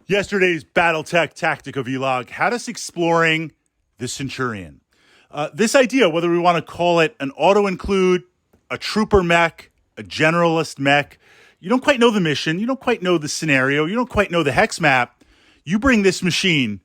Yesterday's Battletech Tactica Vlog had us exploring the Centurion. This idea, whether we want to call it an auto-include, a trooper mech, a generalist mech, you don't quite know the mission, you don't quite know the scenario, you don't quite know the hex map, you bring this machine,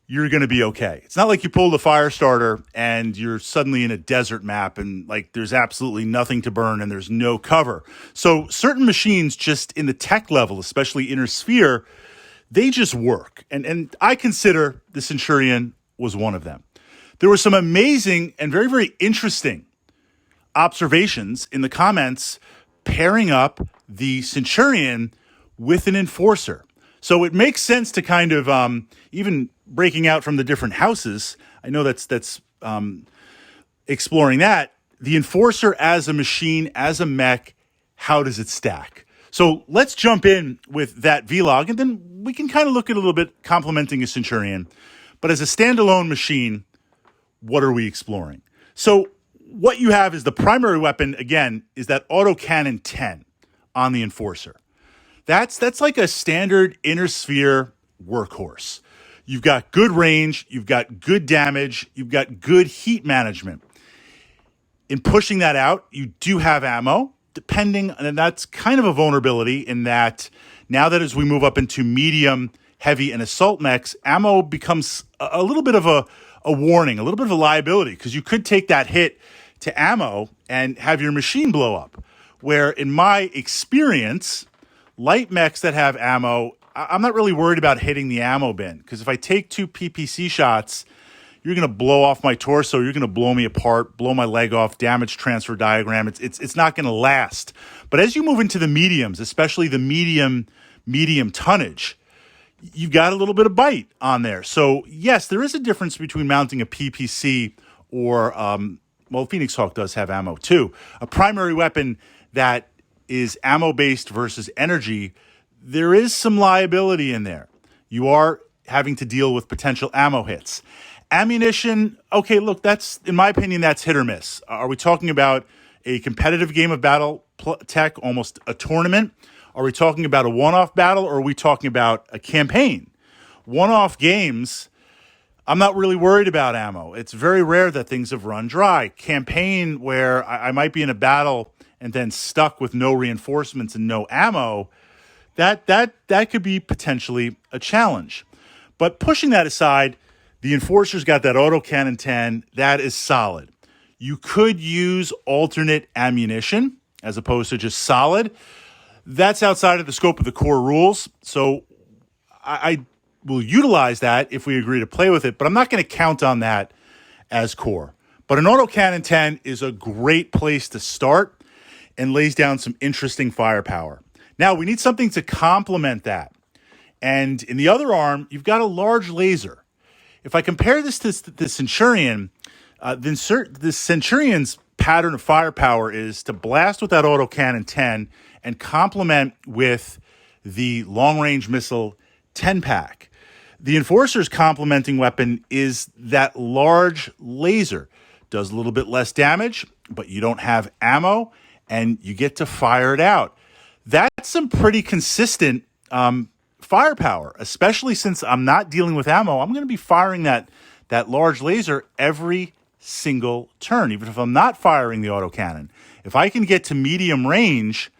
you're going to be okay. It's not like you pull the fire starter and you're suddenly in a desert map and like there's absolutely nothing to burn and there's no cover. So certain machines just in the tech level, especially inner sphere, they just work. And I consider the Centurion was one of them. There were some amazing and very, very interesting observations in the comments pairing up the Centurion with an enforcer. So it makes sense to kind of, even breaking out from the different houses, I know that's exploring that. The enforcer as a machine, as a mech, how does it stack? So let's jump in with that vlog, and then we can kind of look at a little bit complementing a Centurion. But as a standalone machine, what are we exploring? So what you have is the primary weapon, again, is that autocannon 10 on the enforcer. That's like a standard inner sphere workhorse. You've got good range, you've got good damage, you've got good heat management. In pushing that out, you do have ammo, depending, and that's kind of a vulnerability in that now that as we move up into medium, heavy, and assault mechs, ammo becomes a little bit of a warning, a little bit of a liability, because you could take that hit to ammo and have your machine blow up. Where in my experience, light mechs that have ammo, I'm not really worried about hitting the ammo bin, because if I take 2 PPC shots, you're going to blow off my torso, you're going to blow me apart, blow my leg off, damage transfer diagram. It's not going to last. But as you move into the mediums, especially the medium tonnage, you've got a little bit of bite on there. So yes, there is a difference between mounting a PPC or, Phoenix Hawk does have ammo too. A primary weapon that is ammo-based versus energy, there is some liability in there. You are having to deal with potential ammo hits. Ammunition, okay, look, that's, in my opinion, that's hit or miss. Are we talking about a competitive game of Battletech, almost a tournament? Are we talking about a one-off battle, or are we talking about a campaign? One-off games, I'm not really worried about ammo. It's very rare that things have run dry. Campaign, where I might be in a battle and then stuck with no reinforcements and no ammo, that could be potentially a challenge. But pushing that aside, the enforcer's got that autocannon 10. That is solid. You could use alternate ammunition as opposed to just solid. That's outside of the scope of the core rules. So I will utilize that if we agree to play with it, but I'm not going to count on that as core. But an autocannon 10 is a great place to start and lays down some interesting firepower. Now, we need something to complement that. And in the other arm, you've got a large laser. If I compare this to the Centurion, the Centurion's pattern of firepower is to blast with that autocannon 10 and complement with the long-range missile 10-pack. The Enforcer's complementing weapon is that large laser. Does a little bit less damage, but you don't have ammo, and you get to fire it out. That's some pretty consistent firepower, especially since I'm not dealing with ammo. I'm going to be firing that large laser every single turn, even if I'm not firing the autocannon. If I can get to medium range,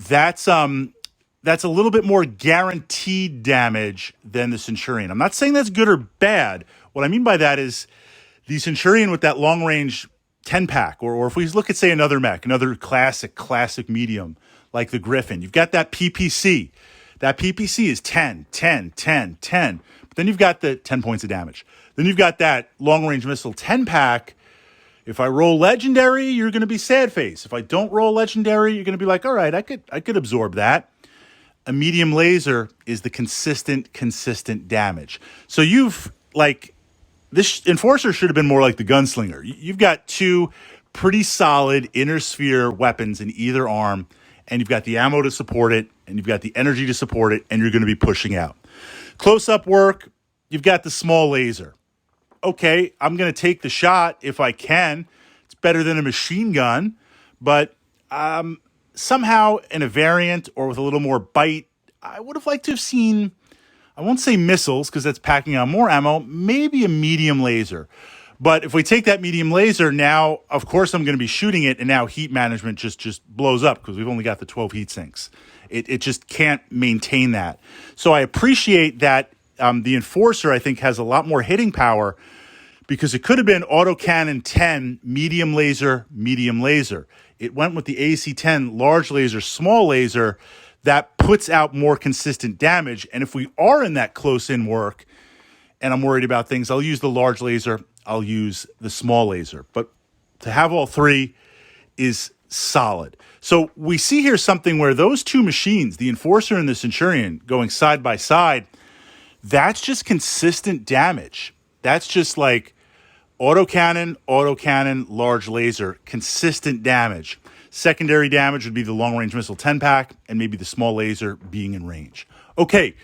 that's a little bit more guaranteed damage than the Centurion. I'm not saying that's good or bad. What I mean by that is the Centurion with that long-range 10-pack, or if we look at, say, another mech, another classic medium, like the Griffin, you've got that PPC. That PPC is 10, 10, 10, 10. But then you've got the 10 points of damage. Then you've got that long-range missile 10-pack. If I roll legendary, you're going to be sad face. If I don't roll legendary, you're going to be like, all right, I could absorb that. A medium laser is the consistent damage. So you've, like, this Enforcer should have been more like the Gunslinger. You've got 2 pretty solid inner sphere weapons in either arm, and you've got the ammo to support it, and you've got the energy to support it, and you're going to be pushing out. Close-up work, you've got the small laser. Okay, I'm going to take the shot if I can. It's better than a machine gun, but somehow in a variant or with a little more bite, I would have liked to have seen, I won't say missiles because that's packing on more ammo, maybe a medium laser. But if we take that medium laser, now, of course, I'm going to be shooting it, and now heat management just blows up because we've only got the 12 heat sinks. It just can't maintain that. So I appreciate that the Enforcer, I think, has a lot more hitting power because it could have been autocannon 10, medium laser, medium laser. It went with the AC-10, large laser, small laser. That puts out more consistent damage. And if we are in that close-in work and I'm worried about things, I'll use the large laser, I'll use the small laser. But to have all three is solid. So we see here something where those two machines, the Enforcer and the Centurion, going side by side, that's just consistent damage. That's just like autocannon, large laser, consistent damage. Secondary damage would be the long-range missile 10-pack and maybe the small laser being in range. Okay,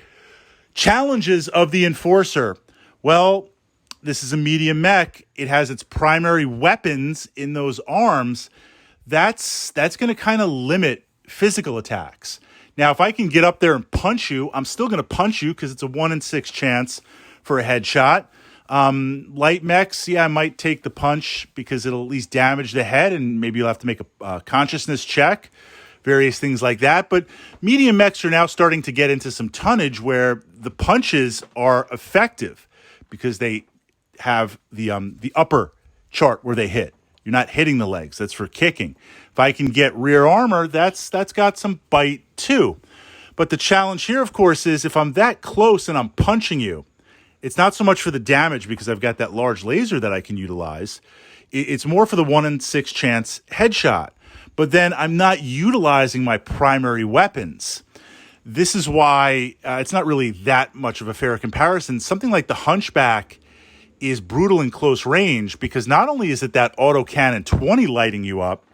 challenges of the Enforcer. Well, this is a medium mech. It has its primary weapons in those arms. That's going to kind of limit physical attacks. Now, if I can get up there and punch you, I'm still going to punch you because it's a 1 in 6 chance for a headshot. Light mechs, yeah, I might take the punch because it'll at least damage the head and maybe you'll have to make a consciousness check, various things like that. But medium mechs are now starting to get into some tonnage where the punches are effective because they have the upper chart where they hit. You're not hitting the legs. That's for kicking. If I can get rear armor, that's got some bite too. But the challenge here, of course, is if I'm that close and I'm punching you, it's not so much for the damage because I've got that large laser that I can utilize. It's more for the 1 in 6 chance headshot. But then I'm not utilizing my primary weapons. This is why it's not really that much of a fair comparison. Something like the Hunchback is brutal in close range because not only is it that autocannon 20 lighting you up,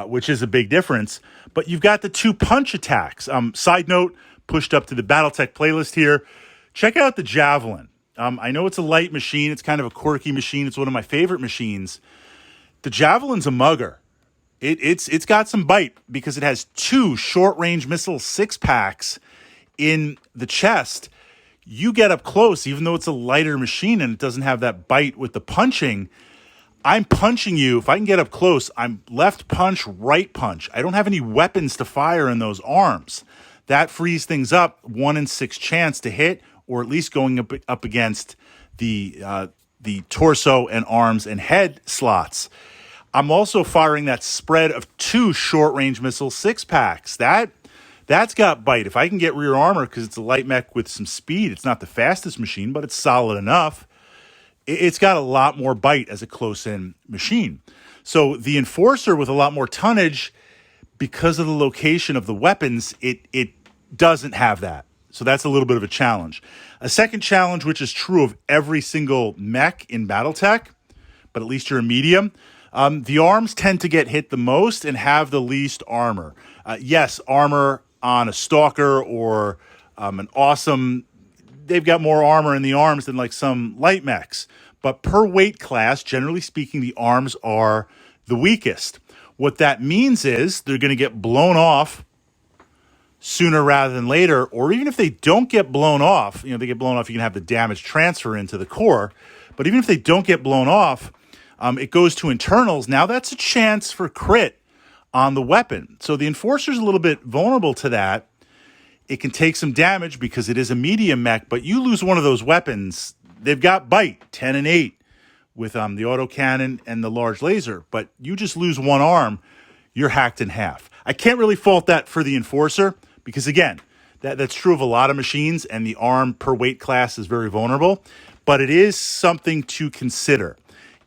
which is a big difference, but you've got the 2 punch attacks. Side note, pushed up to the Battletech playlist here. Check out the Javelin. I know it's a light machine. It's kind of a quirky machine. It's one of my favorite machines. The Javelin's a mugger. It's got some bite because it has 2 short-range missile 6-packs in the chest. You get up close, even though it's a lighter machine and it doesn't have that bite with the punching, I'm punching you. If I can get up close, I'm left punch, right punch. I don't have any weapons to fire in those arms. That frees things up, 1 in 6 chance to hit, or at least going up against the torso and arms and head slots. I'm also firing that spread of 2 short-range missile 6-packs. That's got bite. If I can get rear armor because it's a light mech with some speed, it's not the fastest machine, but it's solid enough. It's got a lot more bite as a close-in machine. So the Enforcer with a lot more tonnage, because of the location of the weapons, it doesn't have that. So that's a little bit of a challenge. A second challenge, which is true of every single mech in Battletech, but at least you're a medium, the arms tend to get hit the most and have the least armor. Yes, armor on a Stalker or an awesome, they've got more armor in the arms than like some light mechs. But per weight class, generally speaking, the arms are the weakest. What that means is they're going to get blown off sooner rather than later, or even if they don't get blown off, they get blown off, you can have the damage transfer into the core. But even if they don't get blown off, it goes to internals. Now that's a chance for crit on the weapon. So the Enforcer's a little bit vulnerable to that. It can take some damage because it is a medium mech, but you lose one of those weapons, they've got bite, 10 and 8 with the autocannon and the large laser, but you just lose one arm, you're hacked in half. I can't really fault that for the Enforcer because, again, that's true of a lot of machines, and the arm per weight class is very vulnerable, but it is something to consider.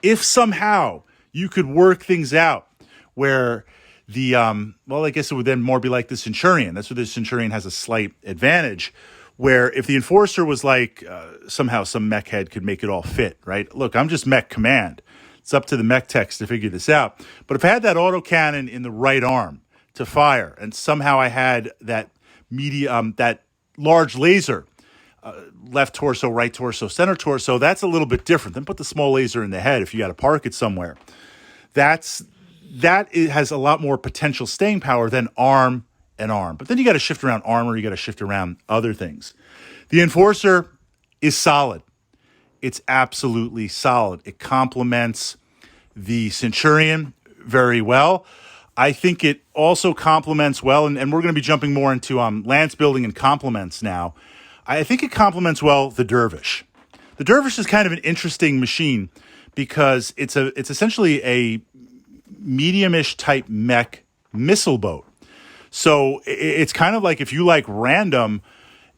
If somehow you could work things out where I guess it would then more be like the Centurion. That's where the Centurion has a slight advantage, where if the Enforcer was like somehow some mech head could make it all fit, right? Look, I'm just mech command. It's up to the mech techs to figure this out. But if I had that autocannon in the right arm to fire, and somehow I had that that large laser, left torso, right torso, center torso, that's a little bit different. Then put the small laser in the head if you got to park it somewhere. That has a lot more potential staying power than arm an arm. But then you got to shift around armor. You got to shift around other things. The Enforcer is solid. It's absolutely solid. It complements the Centurion very well. I think it also complements well, and we're going to be jumping more into lance building and complements now. I think it complements well the Dervish. The Dervish is kind of an interesting machine because it's essentially a medium-ish type mech missile boat. So it's kind of like if you like random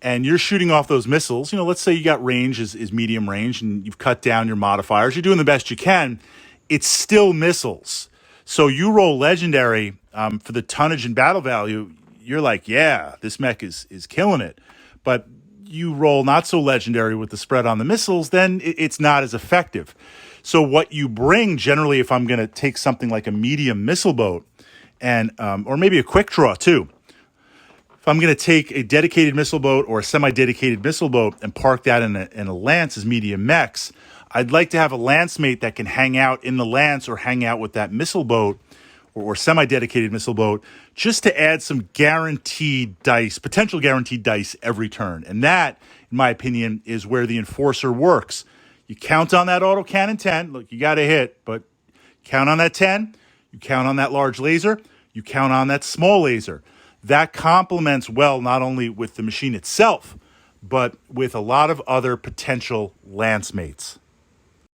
and you're shooting off those missiles, let's say you got range is medium range and you've cut down your modifiers, you're doing the best you can, it's still missiles. So you roll legendary for the tonnage and battle value, you're like, yeah, this mech is killing it. But you roll not so legendary with the spread on the missiles, then it's not as effective. So what you bring generally, if I'm going to take something like a medium missile boat and or maybe a quick draw too, if I'm going to take a dedicated missile boat or a semi-dedicated missile boat and park that in a lance as medium mechs, I'd like to have a lance mate that can hang out in the lance or hang out with that missile boat or semi-dedicated missile boat just to add some guaranteed dice, potential guaranteed dice every turn. And that, in my opinion, is where the Enforcer works. You count on that autocannon 10. Look, you got to hit, but count on that 10. You count on that large laser. You count on that small laser. That complements well not only with the machine itself, but with a lot of other potential lance mates.